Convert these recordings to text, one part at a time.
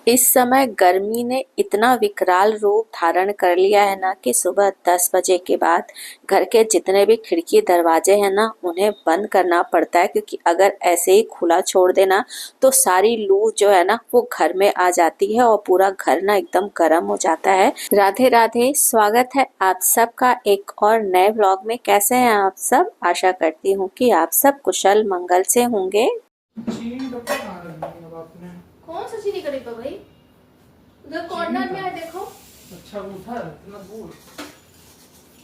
इस समय गर्मी ने इतना विकराल रूप धारण कर लिया है ना कि सुबह 10 बजे के बाद घर के जितने भी खिड़की दरवाजे हैं ना उन्हें बंद करना पड़ता है, क्योंकि अगर ऐसे ही खुला छोड़ देना तो सारी लू जो है ना वो घर में आ जाती है और पूरा घर ना एकदम गर्म हो जाता है। राधे राधे, स्वागत है आप सबका एक और नए व्लॉग में। कैसे हैं आप सब? आशा करती हूँ कि आप सब कुशल मंगल से होंगे। चीनी डब्बा कहाँ रख दिया अब आपने? कौन सा चीनी करेगा भाई? उधर कॉर्नर में है, देखो। अच्छा वो था इतना दूर।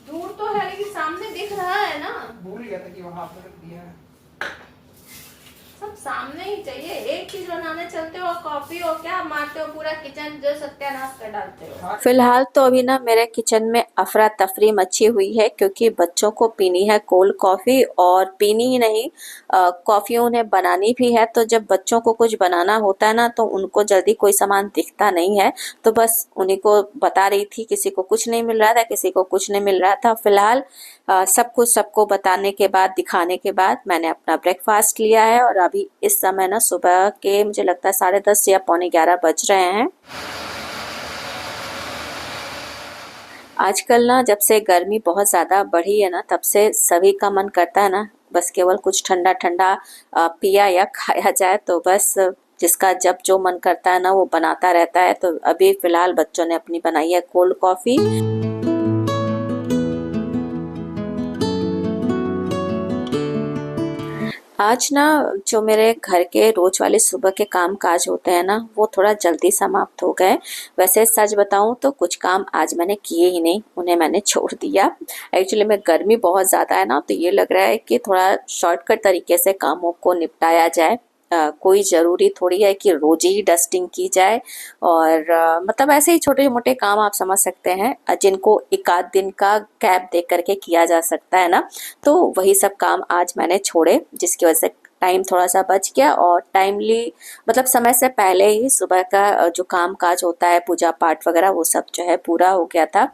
दूर तो है लेकिन सामने दिख रहा है ना। भूल गया था कि वहाँ पे रख दिया है। सब सामने ही चाहिए। एक चीज बनाने चलते हो, कॉफी हो क्या मारते हो, पूरा किचन जो सत्यानाश कर डालते हो। फिलहाल तो अभी ना मेरे किचन में अफरा तफरी मची हुई है, क्योंकि बच्चों को पीनी है कोल्ड कॉफी, और पीनी ही नहीं कॉफी उन्हें बनानी भी है। तो जब बच्चों को कुछ बनाना होता है ना तो उनको जल्दी कोई सामान दिखता नहीं है, तो बस उन्हीं को बता रही थी। किसी को कुछ नहीं मिल रहा था, किसी को कुछ नहीं मिल रहा था। फिलहाल सब कुछ सबको बताने के बाद, दिखाने के बाद मैंने अपना ब्रेकफास्ट लिया है, और अभी इस समय ना सुबह के मुझे लगता है 10:30 या 11:45 बज रहे हैं। आजकल ना जब से गर्मी बहुत ज़्यादा बढ़ी है ना, तब से सभी का मन करता है ना बस केवल कुछ ठंडा ठंडा पिया या खाया जाए। तो बस जिसका जब जो मन करता है ना वो बनाता रहता है। तो अभी फिलहाल बच्चों ने अपनी बनाई है कोल्ड कॉफ़ी। आज ना जो मेरे घर के रोज वाले सुबह के काम काज होते हैं ना वो थोड़ा जल्दी समाप्त हो गए। वैसे सच बताऊं तो कुछ काम आज मैंने किए ही नहीं, उन्हें मैंने छोड़ दिया। एक्चुअली में गर्मी बहुत ज़्यादा है ना, तो ये लग रहा है कि थोड़ा शॉर्टकट तरीके से कामों को निपटाया जाए। कोई ज़रूरी थोड़ी है कि रोज ही डस्टिंग की जाए, और मतलब ऐसे ही छोटे मोटे काम आप समझ सकते हैं जिनको एक आध दिन का गैप दे करके किया जा सकता है ना। तो वही सब काम आज मैंने छोड़े, जिसकी वजह से टाइम थोड़ा सा बच गया, और टाइमली मतलब समय से पहले ही सुबह का जो काम काज होता है, पूजा पाठ वगैरह, वो सब जो है पूरा हो गया था।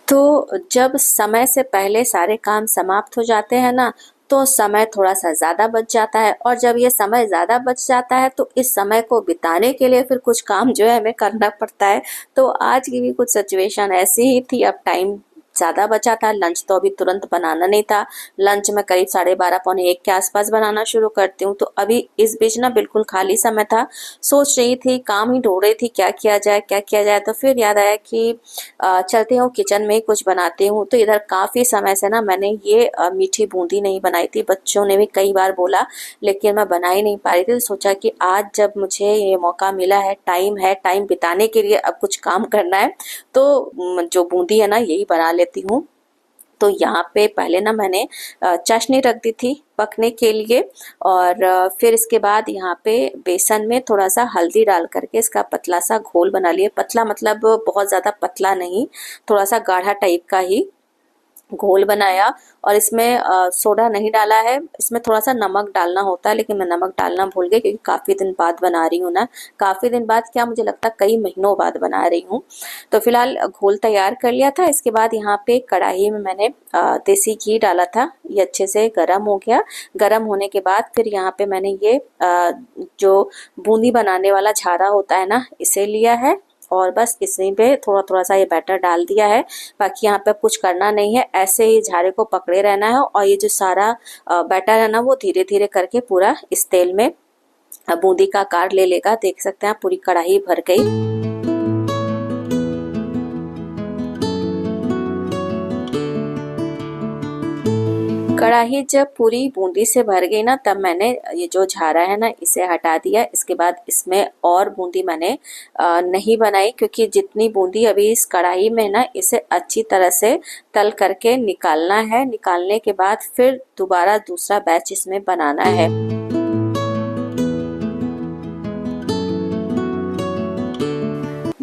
तो जब समय से पहले सारे काम समाप्त हो जाते हैं ना तो समय थोड़ा सा ज़्यादा बच जाता है, और जब ये समय ज़्यादा बच जाता है तो इस समय को बिताने के लिए फिर कुछ काम जो है हमें करना पड़ता है। तो आज की भी कुछ सिचुएशन ऐसी ही थी। अब टाइम ज़्यादा बचा था, लंच तो अभी तुरंत बनाना नहीं था। लंच में करीब 12:30 पौने 1 के आसपास बनाना शुरू करती हूँ। तो अभी इस बीच ना बिल्कुल खाली समय था, सोच रही थी, काम ही ढूंढ रही थी क्या किया जाए क्या किया जाए। तो फिर याद आया कि चलती हूँ किचन में ही कुछ बनाती हूँ। तो इधर काफ़ी समय से ना मैंने ये मीठी बूंदी नहीं बनाई थी। बच्चों ने भी कई बार बोला, लेकिन मैं बना ही नहीं पा रही थी। तो सोचा कि आज जब मुझे ये मौका मिला है, टाइम बिताने के लिए, अब कुछ काम करना है, तो जो बूंदी है ना यही बना लेती हूँ। तो यहाँ पे पहले ना मैंने चाशनी रख दी थी पकने के लिए, और फिर इसके बाद यहाँ पे बेसन में थोड़ा सा हल्दी डाल करके इसका पतला सा घोल बना लिए। पतला मतलब बहुत ज़्यादा पतला नहीं, थोड़ा सा गाढ़ा टाइप का ही घोल बनाया। और इसमें सोडा नहीं डाला है, इसमें थोड़ा सा नमक डालना होता है, लेकिन मैं नमक डालना भूल गई, क्योंकि काफ़ी दिन बाद बना रही हूँ ना। काफ़ी दिन बाद क्या, मुझे लगता है कई महीनों बाद बना रही हूँ। तो फिलहाल घोल तैयार कर लिया था। इसके बाद यहाँ पे कढ़ाई में मैंने देसी घी डाला था, ये अच्छे से गर्म हो गया। गर्म होने के बाद फिर यहाँ पे मैंने ये जो बूंदी बनाने वाला झारा होता है ना, इसे लिया है, और बस इसी पे थोड़ा थोड़ा सा ये बैटर डाल दिया है। बाकी यहाँ पे अब कुछ करना नहीं है, ऐसे ही झारे को पकड़े रहना है, और ये जो सारा बैटर है ना वो धीरे धीरे करके पूरा इस तेल में बूंदी का आकार ले लेगा। देख सकते हैं पूरी कढ़ाई भर गई। कढ़ाई जब पूरी बूंदी से भर गई ना, तब मैंने ये जो झारा है ना इसे हटा दिया। इसके बाद इसमें और बूंदी मैंने नहीं बनाई, क्योंकि जितनी बूंदी अभी इस कढ़ाई में ना इसे अच्छी तरह से तल करके निकालना है। निकालने के बाद फिर दोबारा दूसरा बैच इसमें बनाना है।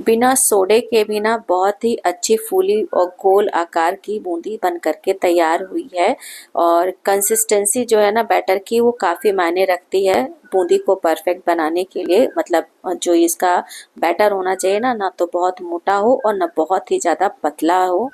बिना सोडे के बिना बहुत ही अच्छी फूली और गोल आकार की बूंदी बन करके तैयार हुई है। और कंसिस्टेंसी जो है ना बैटर की, वो काफ़ी मायने रखती है बूंदी को परफेक्ट बनाने के लिए। मतलब जो इसका बैटर होना चाहिए ना, ना तो बहुत मोटा हो और ना बहुत ही ज़्यादा पतला हो।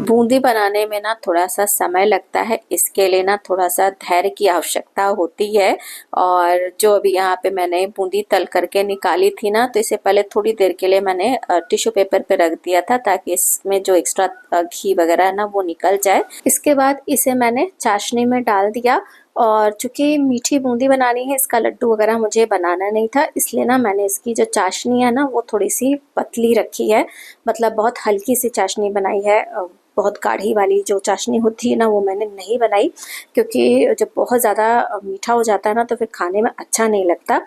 बूंदी बनाने में ना थोड़ा सा समय लगता है, इसके लिए ना थोड़ा सा धैर्य की आवश्यकता होती है। और जो अभी यहाँ पे मैंने बूंदी तल करके निकाली थी ना, तो इसे पहले थोड़ी देर के लिए मैंने टिश्यू पेपर पे रख दिया था ताकि इसमें जो एक्स्ट्रा घी वगैरह है ना वो निकल जाए। इसके बाद इसे मैंने चाशनी में डाल दिया। और चूंकि मीठी बूंदी बनानी है, इसका लड्डू वगैरह मुझे बनाना नहीं था, इसलिए ना मैंने इसकी जो चाशनी है ना वो थोड़ी सी पतली रखी है, मतलब बहुत हल्की सी चाशनी बनाई है। बहुत गाढ़ी वाली जो चाशनी होती है ना वो मैंने नहीं बनाई, क्योंकि जब बहुत ज़्यादा मीठा हो जाता है ना तो फिर खाने में अच्छा नहीं लगता।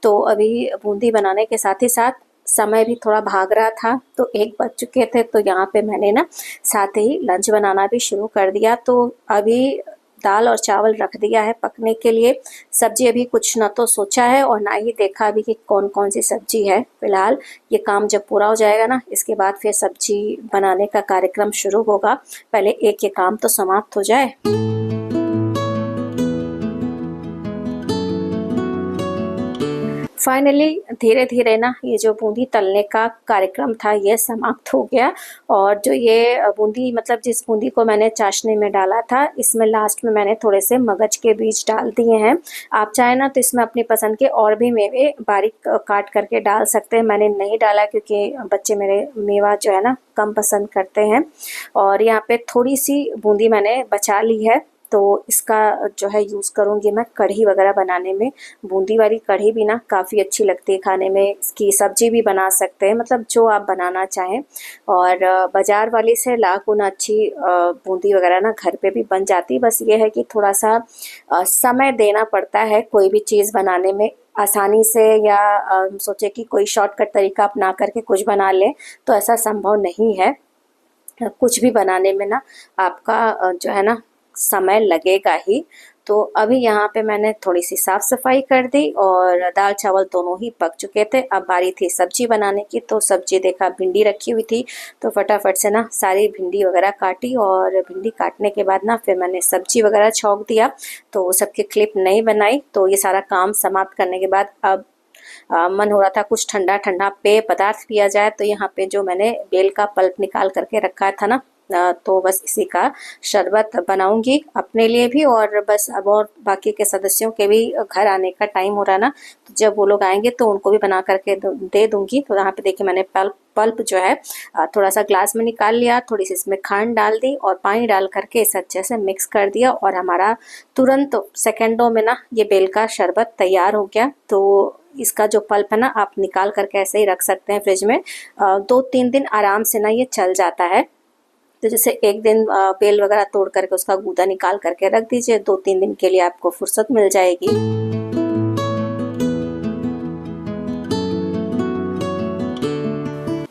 तो अभी बूंदी बनाने के साथ ही साथ समय भी थोड़ा भाग रहा था, तो 1 बज चुके थे, तो यहाँ पे मैंने ना साथ ही लंच बनाना भी शुरू कर दिया। तो अभी दाल और चावल रख दिया है पकने के लिए। सब्जी अभी कुछ ना तो सोचा है और ना ही देखा अभी कि कौन कौन सी सब्जी है। फिलहाल ये काम जब पूरा हो जाएगा ना, इसके बाद फिर सब्जी बनाने का कार्यक्रम शुरू होगा। पहले एक ये काम तो समाप्त हो जाए। फाइनली धीरे धीरे ना ये जो बूंदी तलने का कार्यक्रम था ये समाप्त हो गया। और जो ये बूंदी, मतलब जिस बूंदी को मैंने चाशनी में डाला था, इसमें लास्ट में मैंने थोड़े से मगज के बीज डाल दिए हैं। आप चाहे ना तो इसमें अपनी पसंद के और भी मेवे बारीक काट करके डाल सकते हैं। मैंने नहीं डाला क्योंकि बच्चे मेरे मेवा जो है ना कम पसंद करते हैं। और यहाँ पे थोड़ी सी बूंदी मैंने बचा ली है, तो इसका जो है यूज़ करूँगी मैं कढ़ी वगैरह बनाने में। बूंदी वाली कढ़ी भी ना काफ़ी अच्छी लगती है खाने में। इसकी सब्जी भी बना सकते हैं, मतलब जो आप बनाना चाहें। और बाज़ार वाली से लाख गुना अच्छी बूंदी वगैरह ना घर पे भी बन जाती है। बस ये है कि थोड़ा सा समय देना पड़ता है कोई भी चीज़ बनाने में। आसानी से या सोचे कि कोई शॉर्टकट तरीका अपना करके कुछ बना लें, तो ऐसा संभव नहीं है। कुछ भी बनाने में ना आपका जो है ना समय लगेगा ही। तो अभी यहाँ पे मैंने थोड़ी सी साफ़ सफाई कर दी और दाल चावल दोनों ही पक चुके थे। अब बारी थी सब्जी बनाने की, तो सब्जी देखा भिंडी रखी हुई थी, तो फटाफट से ना सारी भिंडी वगैरह काटी। और भिंडी काटने के बाद ना फिर मैंने सब्जी वगैरह छौंक दिया, तो सबकी क्लिप नहीं बनाई। तो ये सारा काम समाप्त करने के बाद अब मन हो रहा था कुछ ठंडा ठंडा पेय पदार्थ पिया जाए। तो यहाँ पे जो मैंने बेल का पल्प निकाल करके रखा था ना, तो बस इसी का शरबत बनाऊंगी अपने लिए भी। और बस अब और बाकी के सदस्यों के भी घर आने का टाइम हो रहा है ना, तो जब वो लोग आएंगे तो उनको भी बना करके दे दूंगी। तो यहाँ पे देखिए मैंने पल्प जो है थोड़ा सा ग्लास में निकाल लिया, थोड़ी सी इसमें खांड डाल दी और पानी डाल करके इसे अच्छे से मिक्स कर दिया। और हमारा तुरंत सेकेंडों में ना ये बेल का शरबत तैयार हो गया। तो इसका जो पल्प है ना आप निकाल करके ऐसे ही रख सकते हैं फ्रिज में। 2-3 दिन आराम से ना ये चल जाता है। तो जैसे एक दिन बेल वगैरह तोड़ करके उसका गूदा निकाल करके रख दीजिए, 2-3 दिन के लिए आपको फुर्सत मिल जाएगी।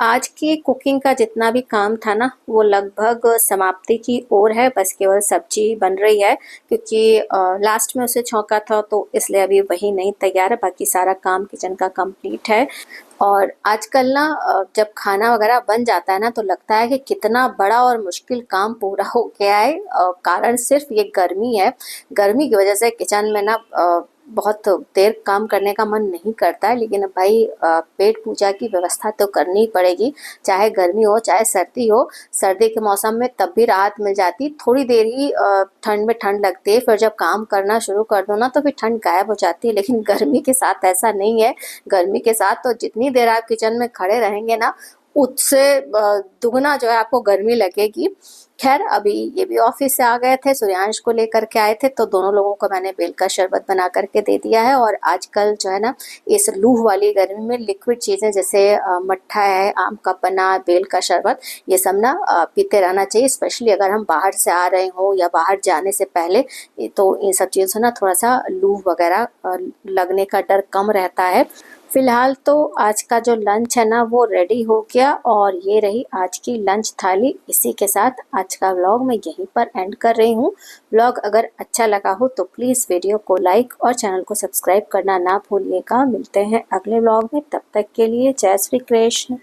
आज की कुकिंग का जितना भी काम था ना वो लगभग समाप्ति की ओर है। बस केवल सब्जी बन रही है, क्योंकि लास्ट में उसे छौंका था तो इसलिए अभी वही नहीं तैयार है। बाकी सारा काम किचन का कंप्लीट है। और आजकल ना जब खाना वगैरह बन जाता है ना तो लगता है कि कितना बड़ा और मुश्किल काम पूरा हो गया है। कारण सिर्फ ये गर्मी है। गर्मी की वजह से किचन में ना बहुत देर काम करने का मन नहीं करता है। लेकिन भाई पेट पूजा की व्यवस्था तो करनी ही पड़ेगी, चाहे गर्मी हो चाहे सर्दी हो। सर्दी के मौसम में तब भी राहत मिल जाती, थोड़ी देर ही ठंड में ठंड लगती है, फिर जब काम करना शुरू कर दो ना तो फिर ठंड गायब हो जाती है। लेकिन गर्मी के साथ ऐसा नहीं है। गर्मी के साथ तो जितनी देर आप किचन में खड़े रहेंगे ना उससे दुगना जो है आपको गर्मी लगेगी। खैर अभी ये भी ऑफिस से आ गए थे, सूर्यांश को लेकर के आए थे, तो दोनों लोगों को मैंने बेल का शरबत बना करके दे दिया है। और आजकल जो है ना इस लूह वाली गर्मी में लिक्विड चीज़ें जैसे मट्ठा है, आम का पन्ना, बेल का शरबत, ये सब ना पीते रहना चाहिए। स्पेशली अगर हम बाहर से आ रहे हो या बाहर जाने से पहले, तो इन सब चीज़ों से ना थोड़ा सा लूह वगैरह लगने का डर कम रहता है। फिलहाल तो आज का जो लंच है ना वो रेडी हो गया और ये रही आज की लंच थाली। इसी के साथ आज का व्लॉग मैं यहीं पर एंड कर रही हूँ। व्लॉग अगर अच्छा लगा हो तो प्लीज़ वीडियो को लाइक और चैनल को सब्सक्राइब करना ना भूलिएगा। मिलते हैं अगले व्लॉग में, तब तक के लिए जय श्री कृष्ण।